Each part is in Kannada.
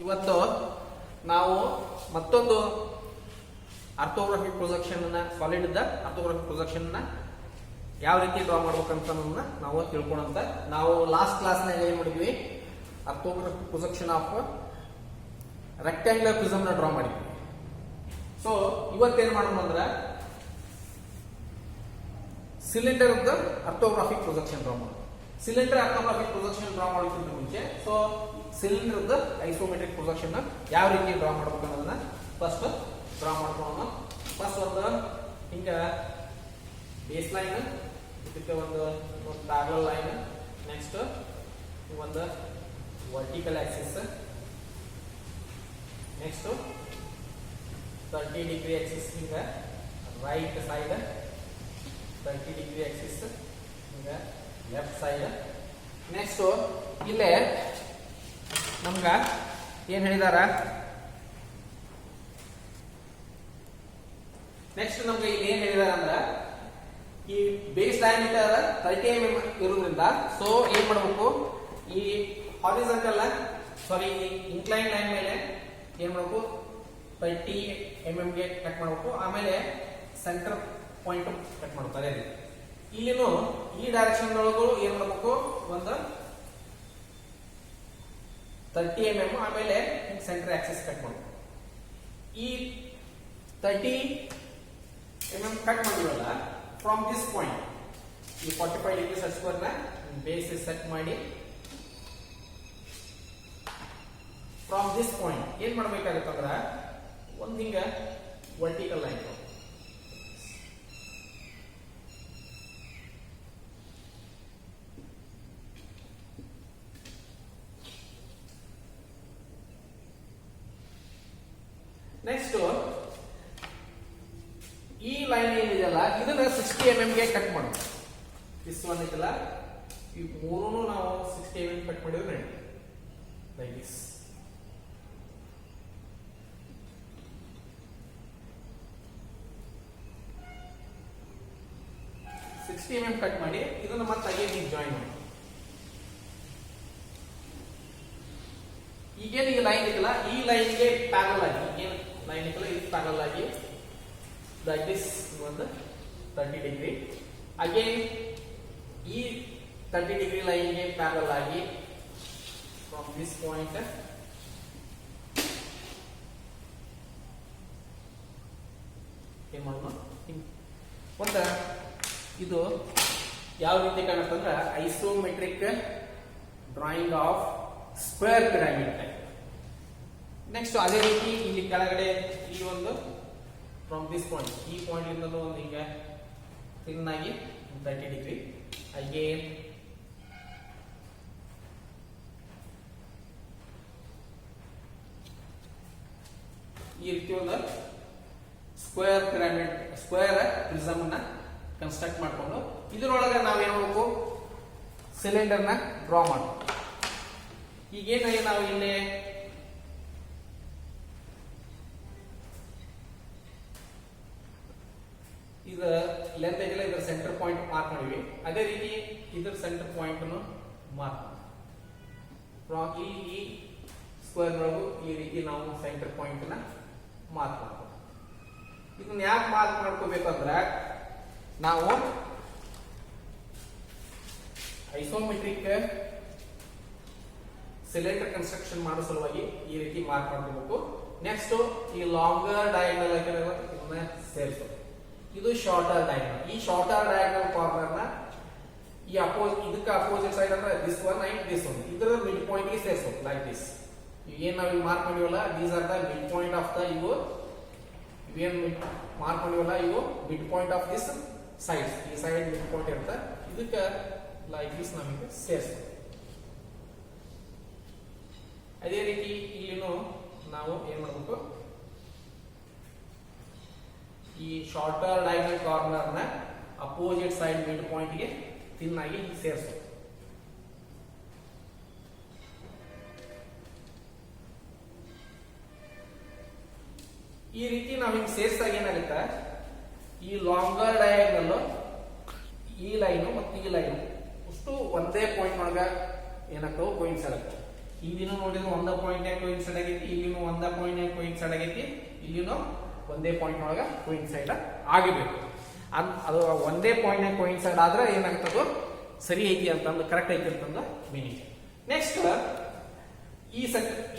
ಇವತ್ತು ನಾವು ಮತ್ತೊಂದು orthographic projection solid orthographic projection ಯಾವ ರೀತಿ ಡ್ರಾ ಮಾಡ್ಬೇಕಂತ ನಾವು ತಿಳ್ಕೊಳ್ಳೋಂತ. ನಾವು ಲಾಸ್ಟ್ ಕ್ಲಾಸ್ನಾಗ ಏನ್ ಮಾಡಿದ್ವಿ, orthographic projection of rectangular prism ನ ಡ್ರಾ ಮಾಡಿದ್ವಿ. ಸೊ ಇವತ್ತೇನ್ ಮಾಡೋಣ ಅಂದ್ರೆ ಸಿಲಿಂಡರ್ ಆರ್ಥೋಗ್ರಾಫಿಕ್ ಪ್ರೊಜೆಕ್ಷನ್ ಡ್ರಾ ಮಾಡೋಣ. ಸಿಲಿಂಡರ್ ಆರ್ಥೋಗ್ರಾಫಿಕ್ ಪ್ರೊಜೆಕ್ಷನ್ ಡ್ರಾ ಮಾಡೋಕ್ಕಿಂತ ಮುಂಚೆ ಸೊ ಸಿಲಿಂಡರ್ ಐಸೋಮೆಟ್ರಿಕ್ ಪ್ರೊಜೆಕ್ಷನ್ ಯಾವ ರೀತಿ ಡ್ರಾ ಮಾಡ್ಬೇಕು ಅನ್ನೋದನ್ನ ಫಸ್ಟ್ ಡ್ರಾ ಮಾಡ್ಕೊಳ್ಳೋಣ. ಫಸ್ಟ್ ಒಂದು ಹಿಂಗ ಬೇಸ್ ಲೈನ್, ಇದಕ್ಕೆ ಒಂದು ಪ್ಯಾರಲಲ್ ಲೈನ್, ನೆಕ್ಸ್ಟ್ ಒಂದು vertical Axis, next 30 degree Axis ಹಿಂಗ ರೈಟ್ ಸೈಡ್, 30 ಡಿಗ್ರಿ ಆಕ್ಸಿಸ್ ಹಿಂಗ ಲೆಫ್ಟ್ ಸೈಡ್. ನೆಕ್ಸ್ಟ್ ಇಲ್ಲೇ ನಮ್ಗ ಏನ್ ಹೇಳಿದಾರ, ನೆಕ್ಸ್ಟ್ ನಮ್ಗೆ ಇಲ್ಲಿ ಏನ್ ಹೇಳಿದಾರ ಅಂದ್ರ ಈ ಬೇಸ್ ಡಯಾಮೀಟರ್ 30 mm ಇರೋದ್ರಿಂದ ಸೊ ಏನ್ ಮಾಡ್ಬೇಕು, ಈ ಹಾರಿಜಾಂಟಲ್ ಸಾರಿ ಇನ್ಕ್ಲೈನ್ ಲೈನ್ ಮೇಲೆ ಏನ್ ಮಾಡ್ಬೇಕು 30 mm ಗೆ ಕಟ್ ಮಾಡ್ಬೇಕು. ಆಮೇಲೆ ಸೆಂಟರ್ ಪಾಯಿಂಟ್ ಕಟ್ ಮಾಡ್ತಾರೆ. ಇಲ್ಲಿನೂ ಈ ಡೈರೆಕ್ಷನ್ ಒಳಗೂ ಏನ್ ಮಾಡ್ಬೇಕು, ಒಂದು 30 mm ಆಮೇಲೆ ಸೆಂಟರ್ ಆಕ್ಸಿಸ್ ಕಟ್ ಮಾಡ್ಬೇಕು. ಈ 30 mm ಕಟ್ ಮಾಡಿದ್ವಲ್ಲ, ಫ್ರಮ್ ದಿಸ್ ಪಾಯಿಂಟ್ ಈ 45 ಡಿಗ್ರಿ ಸ್ಕ್ವೇರ್ ನ ಬೇಸ್ ಸೆಟ್ ಮಾಡಿ ಫ್ರಮ್ ದಿಸ್ ಪಾಯಿಂಟ್ ಏನ್ ಮಾಡ್ಬೇಕಾಗತ್ತಂದ್ರ ಒಂದ್ ಹಿಂಗ ವರ್ಟಿಕಲ್ ಲೈನ್, ನೆಕ್ಸ್ಟ್ ಈ ಲೈನ್ ಏನಿದೆಯಲ್ಲ ಇದನ್ನ 60 mm ಗೆ ಕಟ್ ಮಾಡೋದು. ದಿಸ್ ಒನ್ ಐತಲ್ಲ, ಈ ಮೂರನ್ನು ನಾವು 60 mm ಕಟ್ ಮಾಡಿದ್ರೆ ಲೈಕ್ ದಿಸ್. ಕಟ್ ಮಾಡಿ ಇದನ್ನ ಮತ್ತೆ ಅಗೇನ್ ಜಾಯಿನ್ ಮಾಡಿ. ಈಗೇನು ಈ ಲೈನ್ ಇದೆಯಲ್ಲ, ಈ ಲೈನ್ಗೆ ಪ್ಯಾರಲ್ ಆಗಿ ಏನು ಲೈನ್ ಇದೆಯಲ್ಲ ಇದು ಪ್ಯಾರಲ್ ಆಗಿ like this ಒಂದು 30 ಡಿಗ್ರಿ, ಅಗೇನ್ ಈ 30 ಡಿಗ್ರಿ ಲೈನ್ಗೆ ಪ್ಯಾರಲ್ ಆಗಿ ಫ್ರಮ್ ದಿಸ್ ಪಾಯಿಂಟ್ ಏನ್ ಮಾಡೋಣ, ಒಂದ ಇದು ಯಾವ ರೀತಿ ಕಾಣುತ್ತಂದ್ರ isometric drawing of square pyramid type. Next ಅದೇ ರೀತಿ ಇಲ್ಲಿ ಕೆಳಗಡೆ ಈ ಒಂದು ಫ್ರಮ್ ದಿಸ್ ಪಾಯಿಂಟ್ ಈ ಪಾಯಿಂಟ್ ಇಂದಲೂ ಒಂದು ಹಿಂಗ ಥಿನ್ ಆಗಿ 30 ಡಿಗ್ರಿ, ಅಗೇನ್ ಈ ರೀತಿ ಒಂದು ಸ್ಕ್ವೇರ್ ಪಿರಮಿಡ್ ಸ್ಕ್ವೇರ್ ಪ್ರಿಸಮ್ ನ ಕನ್ಸ್ಟ್ರಕ್ಟ್ ಮಾಡ್ಕೊಂಡು ಇದರೊಳಗೆ ನಾವೇನ್ ಮಾಡಬೇಕು, ಸಿಲಿಂಡರ್ ನ ಡ್ರಾ ಮಾಡಬೇಕು. ಈಗೇನ ನಾವು ಇಲ್ಲಿ ಇದ ಲೆಂತ್ ಐತಿಲ್ಲ, ಇದರ ಸೆಂಟರ್ ಪಾಯಿಂಟ್ ಮಾರ್ಕ್ ಮಾಡಿವಿ. ಅದೇ ರೀತಿ ಇದರ ಸೆಂಟರ್ ಪಾಯಿಂಟ್ ಮಾರ್ಕ್ ಮಾಡಿ ಈ ಸ್ಕ್ವೇರ್ ಒಳಗೂ ಈ ರೀತಿ ನಾವು ಸೆಂಟರ್ ಪಾಯಿಂಟ್ ನ ಮಾರ್ಕ್ ಮಾಡಬೇಕು. ಇದನ್ನ ಯಾಕೆ ಮಾರ್ಕ್ ಮಾಡ್ಕೋಬೇಕಂದ್ರೆ ನಾವು ಐಸೋಮೆಟ್ರಿಕ್ ಸಿಲಿಂಡರ್ ಕನ್ಸ್ಟ್ರಕ್ಷನ್ ಮಾಡೋ ಸಲುವಾಗಿ ಈ ರೀತಿ ಮಾರ್ಕ್ ಮಾಡ್ಕೋಬೇಕು. ನೆಕ್ಸ್ಟ್ ಈ ಲಾಂಗರ್ ಡಯಾಗ್ನಲ್ ಇದನ್ನ ಸೇರಿಸೋದು. ಇದು ಶಾರ್ಟರ್ ಡಯಾಗ್ನಲ್. ಈ ಶಾರ್ಟರ್ ಡಯಾಗ್ನಲ್ ಕಾರ್ನರ್ ನ ಈ ಇದಕ್ಕೆ ಅಪೋಸಿಟ್ ಸೈಡ್ ಅಂದ್ರೆ this one and this one ಇದರ ಮಿಡ್ ಪಾಯಿಂಟ್ ಗೆ ಸೇರಿಸೋದು ಲೈಕ್ ದಿಸ್. ಏನ್ ನಾವು ಮಾರ್ಕ್ ಮಾಡಿವಲ್ಲ these are the mid point of the ಇವೇನ್ ಮಾರ್ಕ್ ಮಾಡಿವಲ್ಲ ಇವು mid point of this side. ಈ ಸೈಡ್ ಮಿಡ್ ಪಾಯಿಂಟ್ ಇರುತ್ತೆ, ಇದಕ್ಕೆ ಲೈಕ್ ದಿಸ್ ನಮಗೆ ಸೇರಿಸೋದು. ಅದೇ ರೀತಿ ಇಲ್ಲಿನೂ ನಾವು ಏನ್ ಮಾಡಬೇಕು, ಈ ಶಾರ್ಟರ್ ಡಯಾಗ್ನಲ್ ಕಾರ್ನರ್ ನ ಅಪೋಸಿಟ್ ಸೈಡ್ ಮಿಡ್ ಪಾಯಿಂಟ್ ಗೆ ಥಿನ್ ಆಗಿ ಸೇರಿಸೋದು. ಈ ರೀತಿ ನಾವು ಹಿಂಗೆ ಸೇರಿಸಿದಾಗ ಏನಾಗುತ್ತೆ, ಈ ಲಾಂಗರ್ ಡಯಾಗ್ನಲ್ ಈ ಲೈನು ಮತ್ತು ಈ ಲೈನು ಅಷ್ಟು ಒಂದೇ ಪಾಯಿಂಟ್ ಒಳಗ ಏನಾಗ್ತಾವ, ಪಾಯಿಂಟ್ಸ್ ಆಗುತ್ತೆ. ಇಲ್ಲಿನೂ ನೋಡಿದ್ರೆ ಒಂದೇ ಪಾಯಿಂಟ್ ಕೋಇನ್ಸೈಡ್ ಆಗೈತಿ, ಇಲ್ಲಿನೂ ಒಂದೇ ಪಾಯಿಂಟ್ ಕೋಇನ್ಸೈಡ್ ಆಗೈತಿ, ಇಲ್ಲಿನೂ ಒಂದೇ ಪಾಯಿಂಟ್ ಒಳಗ ಕೋಇನ್ಸೈಡ್ ಆಗಬೇಕು. ಅದು ಒಂದೇ ಪಾಯಿಂಟ್ ಕೋಇನ್ಸೈಡ್ ಆದ್ರೆ ಏನಾಗ್ತದ ಸರಿ ಐತಿ ಅಂತಂದು ಕರೆಕ್ಟ್ ಐತಿ ಅಂತಂದ ಮೀನಿಂಗ್. ನೆಕ್ಸ್ಟ್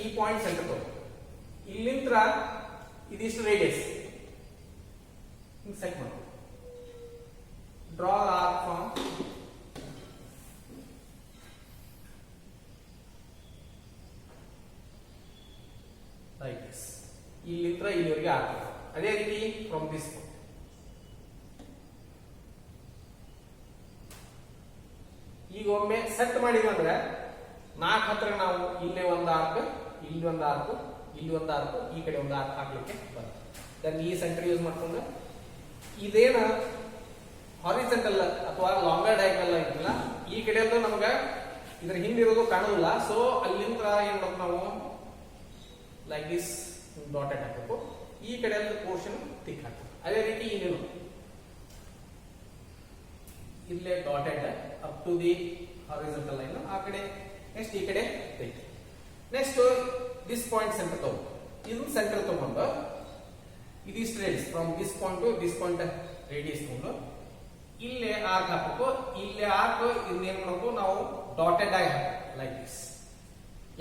ಈ ಪಾಯಿಂಟ್ ಸೆಂಟರ್ ತಗೋ, ಇಲ್ಲಿಂತ್ರ ಇದಿಷ್ಟು ರೇಡಿಯಸ್ ಸೆಟ್ ಮಾಡು. Draw arc from like this, ಇಲ್ಲಿಂತ್ರ ಇಲ್ಲಿವರೆಗೆ ಆಗ್ತದೆ. ಅದೇ ರೀತಿ ಫ್ರಮ್ ದಿಸ್ ಈಗ ಒಮ್ಮೆ ಸೆಟ್ ಮಾಡಿದ್ವಿ ಅಂದ್ರೆ 4 ಹತ್ರ ನಾವು ಇಲ್ಲೇ ಒಂದು ಆರ್ಕ್, ಇಲ್ಲಿ ಒಂದು ಆರ್ಕ್, ಇಲ್ಲಿ ಒಂದು ಆರ್ಕ್, ಈ ಕಡೆ ಒಂದು ಆರ್ಕ್ ಹಾಕ್ಲಿಕ್ಕೆ ಬರುತ್ತೆ. ದೆನ್ ಈ ಸೆಂಟರ್ ಯೂಸ್ ಮಾಡ್ಕೊಂಡು ಇದೇನ ಹಾರಿಜಾಂಟಲ್ ಅಥವಾ ಲಾಂಗರ್ ಡಯಾಗ್ನಲ್ ಐತಿಲ್ಲ, ಈ ಕಡೆ ಅಂತೂ ನಮಗ ಇದ್ರ ಹಿಂದಿರೋದು ಕಾಣೋದಿಲ್ಲ. ಸೊ ಅಲ್ಲಿಂದ ಏನ್ ಮಾಡ್ಬೇಕು ನಾವು ಲೈಕ್ ದಿಸ್ ಡಾಟೆಡ್ ಹಾಕಬೇಕು, ಈ ಕಡೆ ಪೋರ್ಷನ್ ತಿಕ್ ಹಾಕಬೇಕು. ಅದೇ ರೀತಿ ಇಲ್ಲೇನು ಇಲ್ಲೇ dotted up to the horizontal line, ಆ ಕಡೆ ನೆಕ್ಸ್ಟ್ ಈ ಕಡೆ thick. Next this point centre ತಗೋ, ಇದು ಸೆಂಟರ್ ತಗೊಂಡು ಇದಿಷ್ಟು radius from this point to this point radius ತಗೊಂಡು ಇಲ್ಲೇ ಆರ್ಕ್ ಹಾಕಬೇಕು. ಇಲ್ಲೇ ಆರ್ಕ್ ಇನ್ನೇನ್ ಮಾಡಬೇಕು ನಾವು ಡಾಟೆಡ್ ಆಗಿ ಹಾಕಬೇಕು ಲೈಕ್ ದಿಸ್.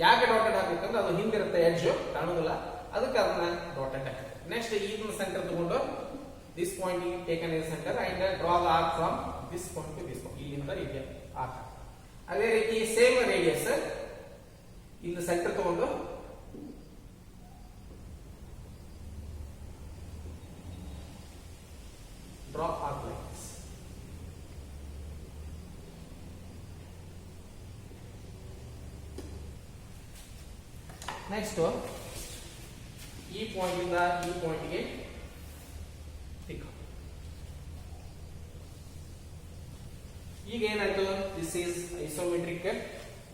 ಯಾಕೆ ಡಾಟೆಡ್ ಹಾಕ್ಬೇಕಂದ್ರೆ ಅದು ಹಿಂದಿರುತ್ತೆ ಎಡ್ಜ್ ಕಾಣೋದಿಲ್ಲ, ಅದಕ್ಕೆ ಅದನ್ನ ಡಾಟೆಡ್ ಹಾಕಬೇಕು. ನೆಕ್ಸ್ಟ್ ಇದನ್ನ ಸೆಂಟರ್ ತಗೊಂಡು this point taken is centre and draw the arc from this point to this point, ಇಲ್ಲಿಂದ ಇಲ್ಲಿ ಆರ್ಕ್. ಅದೇ ರೀತಿ ಸೇಮ್ ರೇಡಿಯಸ್ ಇಲ್ಲಿ ಸೆಂಟರ್ ತಗೊಂಡು draw arc like this. Next ಈ ಪಾಯಿಂಟ್ ಇಂದ ಈ ಪಾಯಿಂಟ್ಗೆ ತಿಕ್. ಈಗ ಏನಾಯ್ತು, this is isometric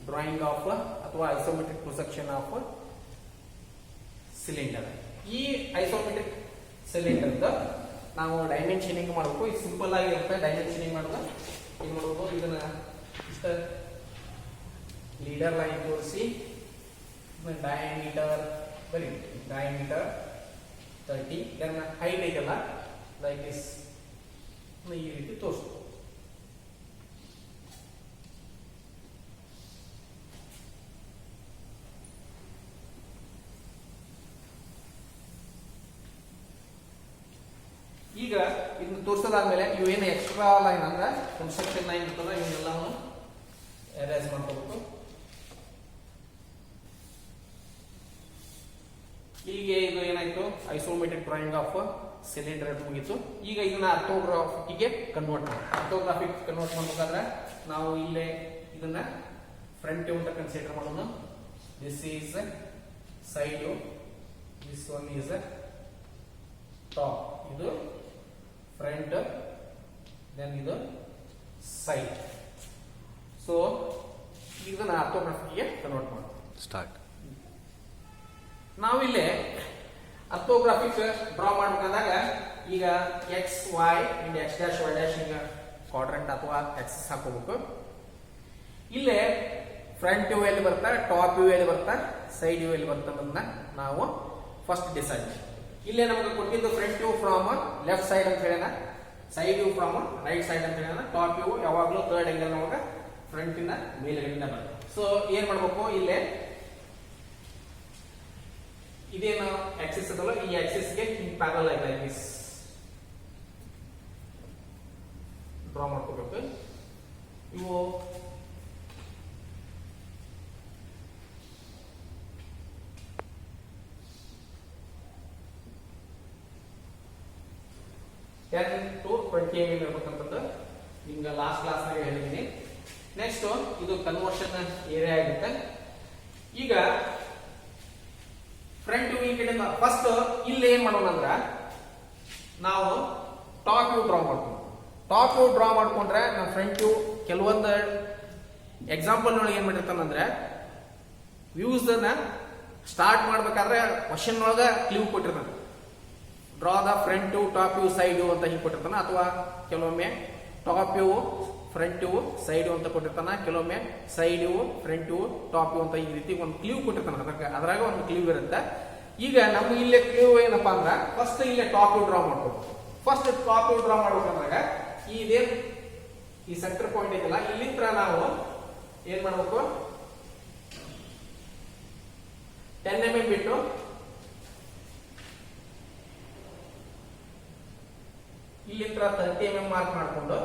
drawing of ಅಥವಾ ಐಸೋಮೆಟ್ರಿಕ್ ಪ್ರೊಜೆಕ್ಷನ್ ಆಫ್ ಸಿಲಿಂಡರ್. ಈ ಐಸೋಮೆಟ್ರಿಕ್ ಸಿಲಿಂಡರ್ ನಾವು ಡೈಮೆನ್ಷನಿಂಗ್ ಮಾಡಬೇಕು. ಇದು ಸಿಂಪಲ್ ಆಗಿರುತ್ತೆ ಡೈಮೆನ್ಷನಿಂಗ್ ಮಾಡೋದು. ಏನು ಮಾಡಬೇಕು, ಇದನ್ನ ಇಷ್ಟ ಲೀಡರ್ ಲೈನ್ ತೋರಿಸಿ ಡಯಾಮೀಟರ್ ಬರೀ ಡಯಾಮೀಟರ್ 30, ದೆನ್ ಹೈಟ್ ಐತಲ್ಲ ಲೈಕ್ ದಿಸ್ ಈ ರೀತಿ ತೋರಿಸ್ಬೋದು. ಈಗ ಇದನ್ನ ತೋರಿಸೋದಾದ್ಮೇಲೆ ಇವೇನು ಎಕ್ಸ್ಟ್ರಾ ಲೈನ್ ಅಂದ್ರೆ ಕನ್ಸ್ಟ್ರಕ್ಷನ್ ಲೈನ್ ಇರ್ತದೆ, ಇವನ್ನೆಲ್ಲವನ್ನು ಎರೇಸ್ ಮಾಡ್ಕೋಬೇಕು. ಹೀಗೆ ಇದು ಏನಾಯ್ತು, ಐಸೋಮೆಟ್ರಿಕ್ ಡ್ರಾಯಿಂಗ್ ಆಫ್ ಸಿಲಿಂಡರ್ ಮುಗಿತು. ಈಗ ಇದನ್ನ ಆರ್ಥೋಗ್ರಾಫಿಕ್ಗೆ ಕನ್ವರ್ಟ್ ಮಾಡಿ. ಆರ್ಥೋಗ್ರಾಫಿಕ್ ಕನ್ವರ್ಟ್ ಮಾಡ್ಬೇಕಾದ್ರೆ ನಾವು ಇಲ್ಲೇ ಇದನ್ನ ಫ್ರಂಟ್ ವ್ಯೂ ಅಂತ ಕನ್ಸಿಡರ್ ಮಾಡೋಣ. This is side view, this one is top, ಇದು ಫ್ರಂಟ್, ದೆನ್ ಇದು ಸೈಡ್. ಸೊ ಇದನ್ನ ಆರ್ಥೋಗ್ರಾಫಿಕ್ಗೆ ಕನ್ವರ್ಟ್ ಮಾಡೋಣ. ಸ್ಟಾರ್ಟ್. ನಾವಿಲ್ಲಿ ಆರ್ಥೋಗ್ರಾಫಿಕ್ ಡ್ರಾ ಮಾಡ್ಬೇಕಾದಾಗ ಈಗ X Y and X dash Y dash ಈಗ ಕ್ವಾಡ್ರೆಂಟ್ ಅಥವಾ ಎಕ್ಸಸ್ ಹಾಕೋಬೇಕು. ಇಲ್ಲೇ ಫ್ರಂಟ್ ವ್ಯೂ ಎಲ್ಲಿ ಬರ್ತಾ, ಟಾಪ್ ವ್ಯೂ ಎಲ್ಲಿ ಬರ್ತಾ, ಸೈಡ್ ವ್ಯೂ ಎಲ್ಲಿ ಬರ್ತಾ ಅನ್ನೋದನ್ನ ನಾವು ಫಸ್ಟ್ ಡಿಸೈಡ್. ಇಲ್ಲೇ ನಮಗೆ ಕೊಟ್ಟಿದ್ದು front view from left side ಅಂತ ಹೇಳೋಣ, side view from right side ಅಂತ ಹೇಳೋಣ. ಟಾಪ್ ವ್ಯೂ ಯಾವಾಗಲೂ ಥರ್ಡ್ ಆಂಗಲ್ ನಮಗೆ ಫ್ರಂಟಿನ ಮೇಲ್ಗಡೆಯಿಂದ ಬರುತ್ತೆ. ಸೊ ಏನ್ ಮಾಡ್ಬೇಕು, ಇಲ್ಲೇ ಇದೇನು ಆಕ್ಸಿಸ್ ಅದಲ್ಲ, ಈ ಆಕ್ಸಿಸ್ಗೆ ಪ್ಯಾರಲಲ್ ಆಗಿ ಲೈಕ್ ದಿಸ್ ಡ್ರಾ ಮಾಡ್ಕೋಬೇಕು. ಇವು ಟೆನ್ ಟು 20 mm ಇರ್ಬೇಕಂತಂದು ನಿಮ್ಗೆ ಲಾಸ್ಟ್ ಕ್ಲಾಸ್ ನಾಗ ಹೇಳಿದ್ದೀನಿ. ನೆಕ್ಸ್ಟ್ ಇದು ಕನ್ವರ್ಷನ್ ಏರಿಯಾ ಆಗುತ್ತೆ. ಈಗ ಫ್ರಂಟ್ ವ್ಯೂ ಈ ಕಡೆಯಿಂದ ಫಸ್ಟ್ ಇಲ್ಲಿ ಏನ್ ಮಾಡೋಣ ಅಂದ್ರ ನಾವು ಟಾಪ್ ವ್ಯೂ ಡ್ರಾ ಮಾಡ್ತೀವಿ. ಟಾಪ್ ವ್ಯೂ ಡ್ರಾ ಮಾಡ್ಕೊಂಡ್ರೆ ನಾವು ಫ್ರಂಟ್ ವ್ಯೂ ಕೆಲವೊಂದು ಎಕ್ಸಾಂಪಲ್ ನೊಳಗೆ ಏನ್ ಮಾಡಿರ್ತಾನಂದ್ರೆ ವ್ಯೂಸ್ ಸ್ಟಾರ್ಟ್ ಮಾಡ್ಬೇಕಾದ್ರೆ ಕ್ವಶನ್ ಒಳಗ ಕ್ಲೂ ಕೊಟ್ಟಿರ್ತಾನೆ, draw the front view, top view, side view ಅಂತ ಹಿಂಗೆ ಕೊಟ್ಟಿರ್ತಾನೆ. ಅಥವಾ ಕೆಲವೊಮ್ಮೆ ಟಾಪ್ ವ್ಯೂ, ಫ್ರಂಟ್ ಇವು ಸೈಡ್ ಅಂತ ಕೊಟ್ಟಿರ್ತಾನ, ಕೆಲವೊಮ್ಮೆ ಸೈಡ್ ಇವು ಫ್ರಂಟ್ ಇವು ಟಾಪ್ ಇವು ಅಂತ ಈ ರೀತಿ ಒಂದು ಕ್ಲೀವ್ ಕೊಟ್ಟಿರ್ತಾನ, ಅದ್ರಾಗ ಒಂದು ಕ್ಲೀವ್ ಇರುತ್ತೆ. ಈಗ ನಮ್ಗೆ ಇಲ್ಲೇ ಕ್ಲೀವ್ ಏನಪ್ಪಾ ಅಂದ್ರ ಫಸ್ಟ್ ಇಲ್ಲೇ ಟಾಪ್ ಇವು ಡ್ರಾ ಮಾಡ್ಬೇಕು. ಫಸ್ಟ್ ಟಾಪ್ ಇವು ಡ್ರಾ ಮಾಡ್ಬೇಕಂದ್ರಾಗ ಇದೇನ್ ಈ ಸೆಂಟರ್ ಪಾಯಿಂಟ್ ಇದೆಯಲ್ಲ ಇಲ್ಲಿಂದ ನಾವು ಏನ್ ಮಾಡ್ಬೇಕು, 10 mm ಬಿಟ್ಟು ಇಲ್ಲಿಂದ 30 mm ಮಾರ್ಕ್ ಮಾಡಿಕೊಂಡು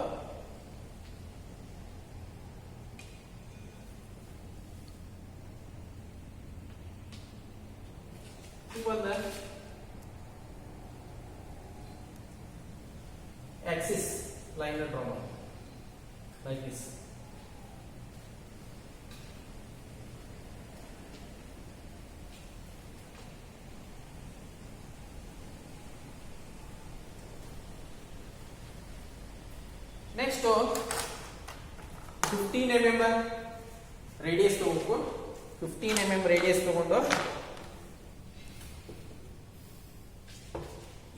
ಒಂದು ಆಕ್ಸಿಸ್ ಲೈನ್ ಡ್ರಾ ಮಾಡಿ like this. Next 15 mm radius ತಗೋಬೇಕು. 15 mm radius ತಗೊಂಡು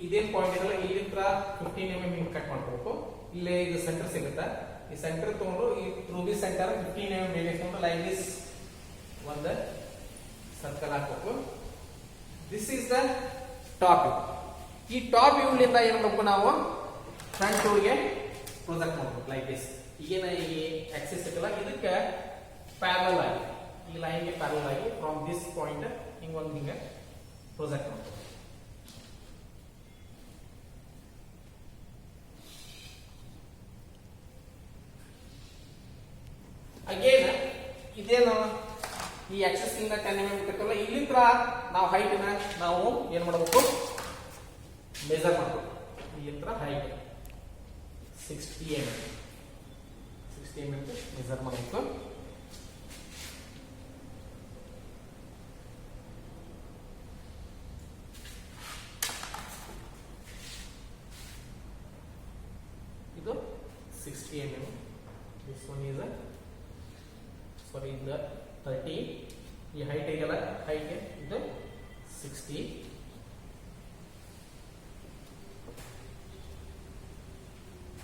ಇದೇನ್ ಪಾಯಿಂಟ್ ಇದಲ್ಲ ಇಲ್ಲಿಂದ 15 mm ಹಿಂಗ್ ಕಟ್ ಮಾಡ್ಕೋಬೇಕು. ಇಲ್ಲೇ ಇದು ಸೆಂಟರ್ ಸಿಗುತ್ತೆ, ಈ ಸೆಂಟರ್ ತಗೊಂಡು ಈ through the centre 15 mm radius ತಗೊಂಡು ಲೈಕ್ ದಿಸ್ ಒಂದು ಸರ್ಕಲ್ ಹಾಕಬೇಕು. This is the top view. ಈ ಟಾಪ್ ವ್ಯೂ ಲಿಂದ ಏನ್ ಮಾಡಬೇಕು, ನಾವು ಫ್ರಂಟ್ ವ್ಯೂಗೆ ಪ್ರೊಜೆಕ್ಟ್ ಮಾಡಬೇಕು ಲೈಕ್ ದಿಸ್. ಈಗೇನ ಈ ಆಕ್ಸಿಸ್ ಇದೆಲ್ಲ ಇದಕ್ಕೆ ಪ್ಯಾರಲಲ್ ಆಗಿ ಈ ಲೈನ್ಗೆ ಪ್ಯಾರಲಲ್ ಆಗಿ ಫ್ರಮ್ ದಿಸ್ ಪಾಯಿಂಟ್ ಹಿಂಗೊಂದು ಹಿಂಗೆ ಪ್ರೊಜೆಕ್ಟ್ ಮಾಡಬೇಕು. ಅಗೇನ್ ಇದೇನು ಈ ಆಕ್ಸಿಸ್ ಇಂದ 10 mm ಇರ್ತಲ್ಲ, ಇಲ್ಲಿಂದ ನಾವು ಹೈಟ್ ನ ನಾವು ಏನ್ ಮಾಡಬೇಕು, ಮೆಜರ್ ಮಾಡಬೇಕು. ಇಲ್ಲಿಂದ ಹೈಟ್ 60 mm ಮೆಜರ್ ಮಾಡಬೇಕು. ಇದು 60 mm. This one is a sorry the 30. ಈ ಹೈಟ್ ಇದೆಯಲ್ಲ ಹೈಟ್ ಇದು 60.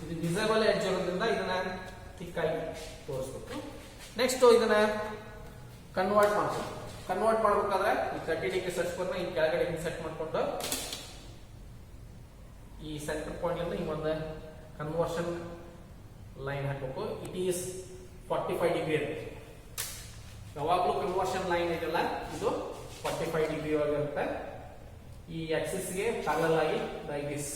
ಇದು ವಿಸಿಬಲ್ ಎಡ್ಜ್ ಇರೋದ್ರಿಂದ ಇದನ್ನ ಥಿಕ್ ಆಗಿ ತೋರಿಸ್ಬೇಕು. ನೆಕ್ಸ್ಟ್ ಇದನ್ನ ಕನ್ವರ್ಟ್ ಮಾಡ್ಬೇಕು. ಕನ್ವರ್ಟ್ ಮಾಡ್ಬೇಕಾದ್ರೆ ಈ 30 ಡಿಗ್ರಿ ಸೆಟ್ ಬಂದ್ರೆ ಈ ಕೆಳಗಡೆ ಸೆಟ್ ಮಾಡ್ಕೊಂಡು ಈ ಸೆಂಟರ್ ಪಾಯಿಂಟ್ ಇಂದ ಈ ಒಂದು ಕನ್ವರ್ಷನ್ ಲೈನ್ ಹಾಕಬೇಕು. ಇಟ್ ಈಸ್ 45 ಡಿಗ್ರಿ ಇರುತ್ತೆ. ಯಾವಾಗಲೂ ಕನ್ವರ್ಷನ್ ಲೈನ್ ಇದೆಯಲ್ಲ ಇದು 45 ಡಿಗ್ರಿ ಆಗಿರುತ್ತೆ. ಈ ಆಕ್ಸಿಸ್ಗೆ ಪ್ಯಾರಲಲ್ ಆಗಿ ಲೈಕ್ ದಿಸ್.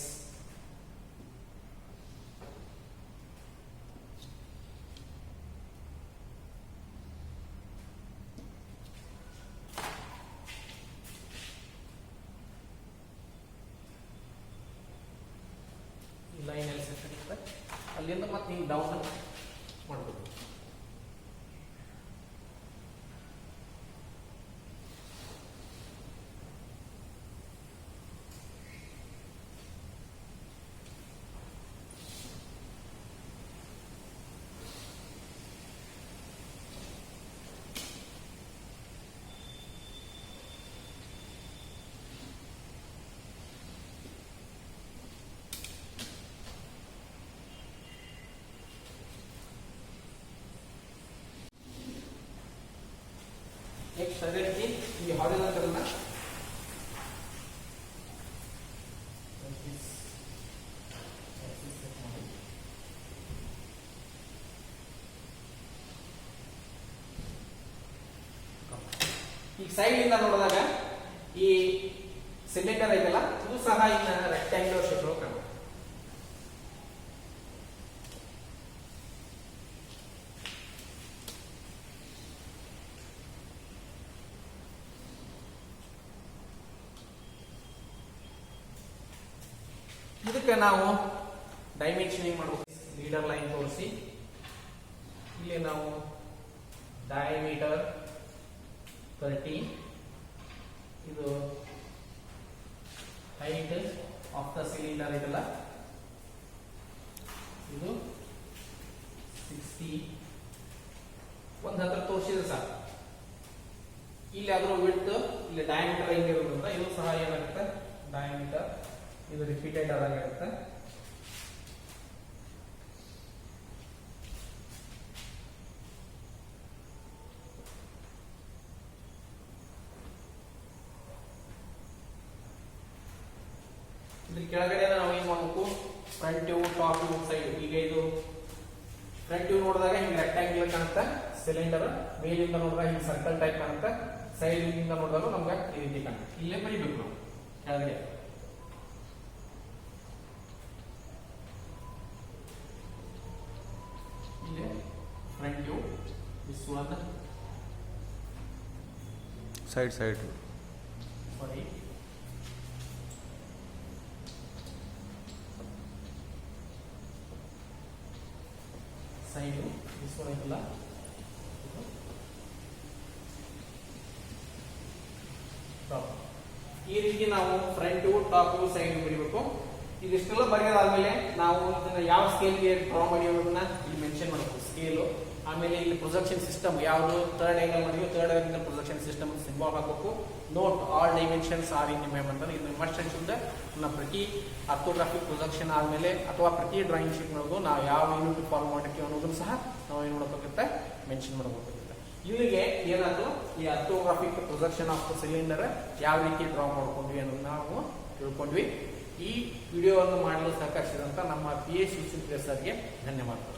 ಲೈನ್ ಅಲ್ಲಿ ಸೆಟ್ ಆಗುತ್ತೆ. ಅಲ್ಲಿಂದ ಮತ್ತೆ ಹಿಂಗೆ ಡೌನ್ ಮಾಡಬೇಕು. ನೆಕ್ಸ್ಟ್ ಅದೇ ರೀತಿ ಈ ಹಾರಿಜಾಂಟಲ್ ನ ಈ ಸೈಡ್ ಇಂದ ನೋಡಿದಾಗ ಈ ಸಿಲಿಂಡರ್ ಐತಲ್ಲ ಇದು ಸಹ ಇನ್ನ ರೆಕ್ಟಾಂಗ್ಯುಲರ್ ಶೇಪ್ ಒಳಗೆ ಕಾಣುತ್ತೆ. ಇದಕ್ಕೆ ನಾವು ಡೈಮೆನ್ಷನಿಂಗ್ ಮಾಡಬೇಕು. ಲೀಡರ್ ಲೈನ್ ತೋರಿಸಿ ಇಲ್ಲಿ ನಾವು ಡಯಾಮೀಟರ್ 30, ಇದು ಹೈಟ್ ಆಫ್ ದ ಸಿಲಿಂಡರ್ ಇದೆಲ್ಲ ಇದು 60 ಒಂದು ಹತ್ರ ತೋರಿಸಿದ್ರೆ ಸಾಕು. ಇಲ್ಲಿ ಆದ್ರೂ ವಿಡ್ತ್ ಇಲ್ಲಿ ಡಯಾಮೀಟರ್ ಹೆಂಗಿರೋದ್ರಿಂದ ಇದು ಸಹ ಏನಾಗುತ್ತೆ ಡಯಾಮೀಟರ್ ಇದು ರಿಪೀಟೆಡ್ ಆಗಿರುತ್ತೆ. ಇದ್ರ ಕೆಳಗಡೆ ನಾವು ಏನ್ ಮಾಡಬೇಕು, front view, top view, side. ಈಗ ಇದು ಫ್ರಂಟ್ ವ್ಯೂ ನೋಡಿದಾಗ ಹಿಂಗೆ ರೆಕ್ಟಾಂಗ್ಯುಲರ್ ಕಾಣುತ್ತೆ ಸಿಲಿಂಡರ್, ಮೇಲಿಂದ ನೋಡಿದಾಗ ಹಿಂಗೆ ಸರ್ಕಲ್ ಟೈಪ್ ಕಾಣುತ್ತೆ, ಸೈಡ್ ಇಂದ ನೋಡಿದಾಗ ನಮ್ಗೆ ಈ ರೀತಿ ಕಾಣುತ್ತೆ. ಇಲ್ಲೇ ಬರೀಬೇಕು ನಾವು ಕೆಳಗಡೆ. ಇಲ್ಲೇ front view, this one side sorry side, this one ಐತಲ್ಲ, ಟಾಪ್. ಈ ರೀತಿ ನಾವು ಫ್ರಂಟ್ ಟಾಪ್ ಸೈಡ್ ಬರೀಬೇಕು. ಇದಿಷ್ಟೆಲ್ಲ ಬರೆಯೋದಾದ್ಮೇಲೆ ನಾವು ಇದನ್ನ ಯಾವ ಸ್ಕೇಲ್ಗೆ ಡ್ರಾ ಮಾಡಿ ಅನ್ನೋದನ್ನ ಇಲ್ಲಿ ಮೆನ್ಷನ್ ಮಾಡಬೇಕು, ಸ್ಕೇಲು. ಆಮೇಲೆ ಇಲ್ಲಿ ಪ್ರೊಜೆಕ್ಷನ್ ಸಿಸ್ಟಮ್ ಯಾವುದು, ಥರ್ಡ್ ಆಂಗಲ್ ಮಾಡಿದ್ವಿ, third angle projection system symbol ಹಾಕಬೇಕು. ನೋಟ್ ಆಲ್ ಡೈಮೆನ್ಷನ್ಸ್ ಆರ್ ಇನ್ ಮೆಮ್ ಅಂತ ಇದು ಮಸ್ಟ್ ಅನ್ಸುತ್ತೆ. ನಮ್ಮ ಪ್ರತಿ ಆರ್ಥೋಗ್ರಾಫಿಕ್ ಪ್ರೊಜೆಕ್ಷನ್ ಆದ್ಮೇಲೆ ಅಥವಾ ಪ್ರತಿ ಡ್ರಾಯಿಂಗ್ ಶೀಟ್ ಮಾಡೋದು ನಾವು ಯಾವ ಯೂನಿಟ್ ಫಾಲೋ ಮಾಡಿರ್ತೀವಿ ಅನ್ನೋದನ್ನು ಸಹ ನಾವು ಏನು ಮಾಡಬೇಕಾಗುತ್ತೆ, ಮೆನ್ಷನ್ ಮಾಡಬೇಕಾಗುತ್ತೆ. ಇಲ್ಲಿಗೆ ಏನಾದ್ರು ಈ ಆರ್ಥೋಗ್ರಾಫಿಕ್ ಪ್ರೊಜೆಕ್ಷನ್ ಆಫ್ ಸಿಲಿಂಡರ್ ಯಾವ ರೀತಿ ಡ್ರಾ ಮಾಡ್ಕೊಂಡ್ವಿ ಅನ್ನೋದನ್ನ ನಾವು ತಿಳ್ಕೊಂಡ್ವಿ. ಈ ವಿಡಿಯೋವನ್ನು ಮಾಡಲು ಸಹಕರಿಸಿದಂತ ನಮ್ಮ PA ಸರ್ಗೆ ಧನ್ಯವಾದಗಳು.